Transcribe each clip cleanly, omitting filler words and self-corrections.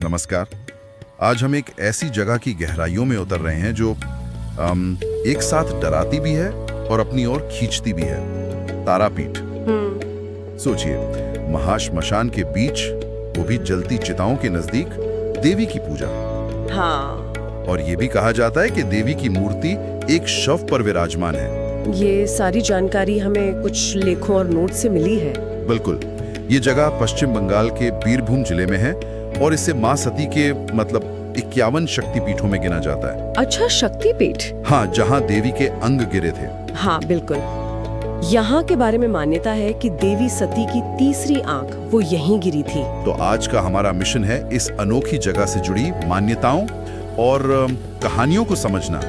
नमस्कार। आज हम एक ऐसी जगह की गहराइयों में उतर रहे हैं जो एक साथ डराती भी है और अपनी ओर खींचती भी है। तारापीठ। सोचिए, महाश्मशान के बीच, वो भी जलती चिताओं के नजदीक, देवी की पूजा। हाँ, और ये भी कहा जाता है कि देवी की मूर्ति एक शव पर विराजमान है। ये सारी जानकारी हमें कुछ लेखों और नोट से मिली है। बिल्कुल। ये जगह पश्चिम बंगाल के बीरभूम जिले में है और इसे माँ सती के 51 शक्तिपीठों में गिना जाता है। अच्छा, शक्तिपीठ। हाँ, जहाँ देवी के अंग गिरे थे। हाँ बिल्कुल। यहाँ के बारे में मान्यता है कि देवी सती की तीसरी आंख वो यहीं गिरी थी। तो आज का हमारा मिशन है इस अनोखी जगह से जुड़ी मान्यताओं और कहानियों को समझना।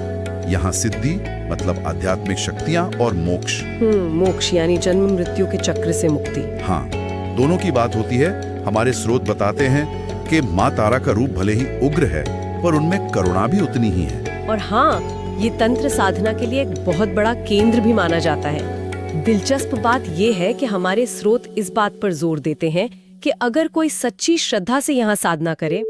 यहाँ सिद्धि मतलब आध्यात्मिक शक्तियाँ और मोक्ष। मोक्ष यानी जन्म मृत्यु के चक्र से मुक्ति। हाँ, दोनों की बात होती है। हमारे स्रोत बताते हैं कि माँ तारा का रूप भले ही उग्र है, पर उनमें करुणा भी उतनी ही है। और हाँ, ये तंत्र साधना के लिए एक बहुत बड़ा केंद्र भी माना जाता है। दिलचस्प बात ये है कि हमारे स्रोत इस बात पर जोर देते हैं कि अगर कोई सच्ची श्रद्धा से यहाँ साधना करे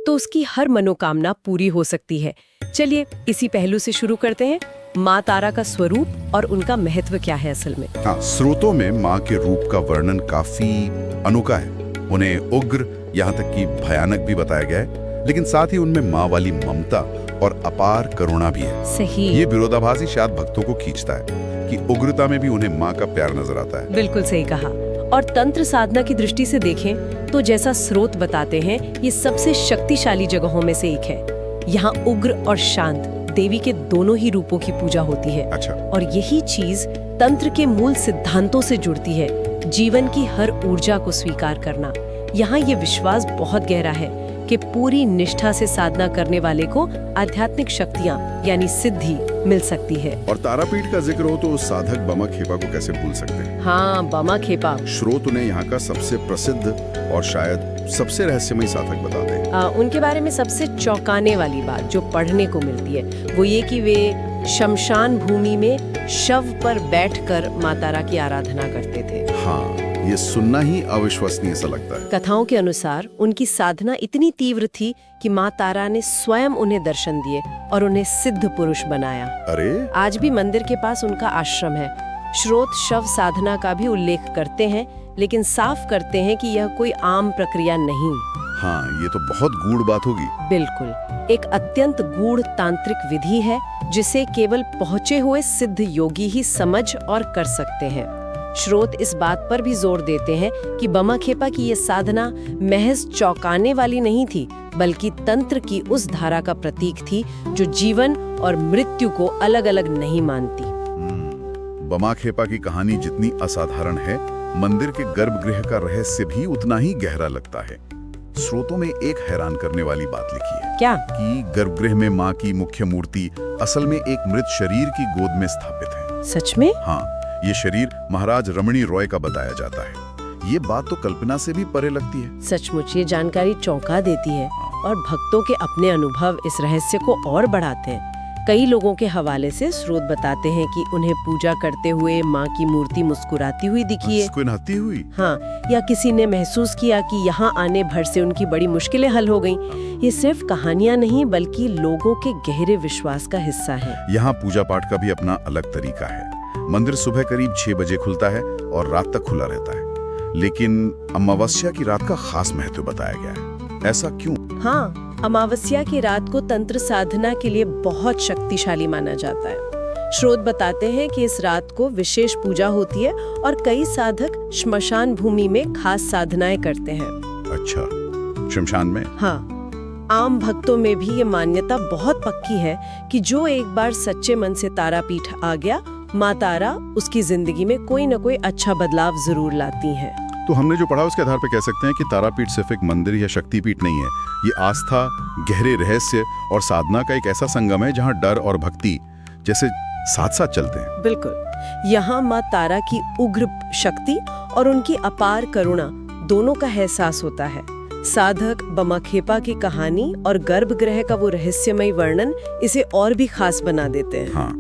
तो उसकी हर मनोकामना पूरी हो सकती है। चलिए इसी पहलू से शुरू करते हैं। माँ तारा का स्वरूप और उनका महत्व क्या है असल में। हाँ, स्रोतों में माँ के रूप का वर्णन काफी अनोखा है। उन्हें उग्र, यहाँ तक कि भयानक भी बताया गया है, लेकिन साथ ही उनमें माँ वाली ममता और अपार करुणा भी है। सही। ये विरोधाभासी शायद भक्तों को खींचता है कि उग्रता में भी उन्हें माँ का प्यार नजर आता है। बिल्कुल सही कहा। और तंत्र साधना की दृष्टि से देखें तो जैसा स्रोत बताते हैं, ये सबसे शक्तिशाली जगहों में से एक है। यहाँ उग्र और शांत देवी के दोनों ही रूपों की पूजा होती है। अच्छा। और यही चीज तंत्र के मूल सिद्धांतों से जुड़ती है, जीवन की हर ऊर्जा को स्वीकार करना। यहाँ ये विश्वास बहुत गहरा है कि पूरी निष्ठा से साधना करने वाले को आध्यात्मिक शक्तियाँ यानी सिद्धि मिल सकती है। और तारापीठ का जिक्र हो तो साधक बमा खेपा को कैसे भूल सकते हैं। हाँ, बमा खेपा। स्रोत उन्हें यहाँ का सबसे प्रसिद्ध और शायद सबसे रहस्यमयी साधक बताते हैं। उनके बारे में सबसे चौंकाने वाली बात जो पढ़ने को मिलती है वो ये कि वे शमशान भूमि में शव पर बैठकर माँ तारा की आराधना करते थे। हाँ, ये सुनना ही अविश्वसनीय सा लगता है। कथाओं के अनुसार उनकी साधना इतनी तीव्र थी कि माँ तारा ने स्वयं उन्हें दर्शन दिए और उन्हें सिद्ध पुरुष बनाया। अरे, आज भी मंदिर के पास उनका आश्रम है। स्रोत शव साधना का भी उल्लेख करते हैं, लेकिन साफ करते हैं कि यह कोई आम प्रक्रिया नहीं। हाँ, ये तो बहुत गूढ़ बात होगी। बिल्कुल, एक अत्यंत गूढ़ तांत्रिक विधि है जिसे केवल पहुंचे हुए सिद्ध योगी ही समझ और कर सकते हैं। स्रोत इस बात पर भी जोर देते हैं कि बमा खेपा की ये साधना महज चौंकाने वाली नहीं थी, बल्कि तंत्र की उस धारा का प्रतीक थी जो जीवन और मृत्यु को अलग अलग नहीं मानती। बमा खेपा की कहानी जितनी असाधारण है, मंदिर के गर्भगृह का रहस्य भी उतना ही गहरा लगता है। स्रोतों में एक हैरान करने वाली बात लिखी है। क्या? कि गर्भगृह में माँ की मुख्य मूर्ति असल में एक मृत शरीर की गोद में स्थापित है। सच में? हाँ, ये शरीर महाराज रमणी रॉय का बताया जाता है। ये बात तो कल्पना से भी परे लगती है। सचमुच ये जानकारी चौंका देती है और भक्तों के अपने अनुभव इस रहस्य को और बढ़ाते हैं। कई लोगों के हवाले से स्रोत बताते हैं कि उन्हें पूजा करते हुए माँ की मूर्ति मुस्कुराती हुई दिखी है। मुस्कुराती हुई? हाँ, या किसी ने महसूस किया कि यहाँ आने भर से उनकी बड़ी मुश्किलें हल हो गईं। ये सिर्फ कहानियाँ नहीं बल्कि लोगों के गहरे विश्वास का हिस्सा है। यहाँ पूजा पाठ का भी अपना अलग तरीका है। मंदिर सुबह करीब 6 बजे खुलता है और रात तक खुला रहता है, लेकिन अमावस्या की रात का खास महत्व बताया गया है। ऐसा क्यों? हाँ, अमावस्या की रात को तंत्र साधना के लिए बहुत शक्तिशाली माना जाता है। स्रोत बताते हैं कि इस रात को विशेष पूजा होती है और कई साधक श्मशान भूमि में खास साधनाएं करते हैं। अच्छा, श्मशान में? हाँ, आम भक्तों में भी ये मान्यता बहुत पक्की है कि जो एक बार सच्चे मन से तारापीठ आ गया, माँ तारा उसकी जिंदगी में कोई न कोई अच्छा बदलाव जरूर लाती हैं। तो हमने जो पढ़ा उसके आधार पर कह सकते हैं कि तारापीठ सिर्फ एक मंदिर या शक्तिपीठ नहीं है। ये आस्था, गहरे रहस्य और साधना का एक ऐसा संगम है जहाँ डर और भक्ति जैसे साथ साथ चलते हैं। बिल्कुल, यहाँ माँ तारा की उग्र शक्ति और उनकी अपार करुणा दोनों का एहसास होता है। साधक बमा खेपा की कहानी और गर्भगृह का वो रहस्यमय वर्णन इसे और भी खास बना देते हैं। हाँ,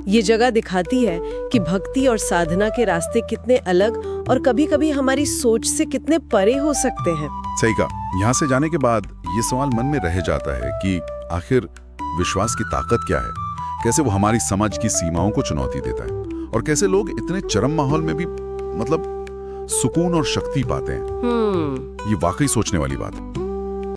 ये जगह दिखाती है कि भक्ति और साधना के रास्ते कितने अलग और कभी-कभी हमारी सोच से कितने परे हो सकते हैं। सही कहा। यहाँ से जाने के बाद ये सवाल मन में रह जाता है कि आखिर विश्वास की ताकत क्या है, कैसे वो हमारी समझ की सीमाओं को चुनौती देता है और कैसे लोग इतने चरम माहौल में भी मतलब सुकून और शक्ति पाते हैं। ये वाकई सोचने वाली बात है।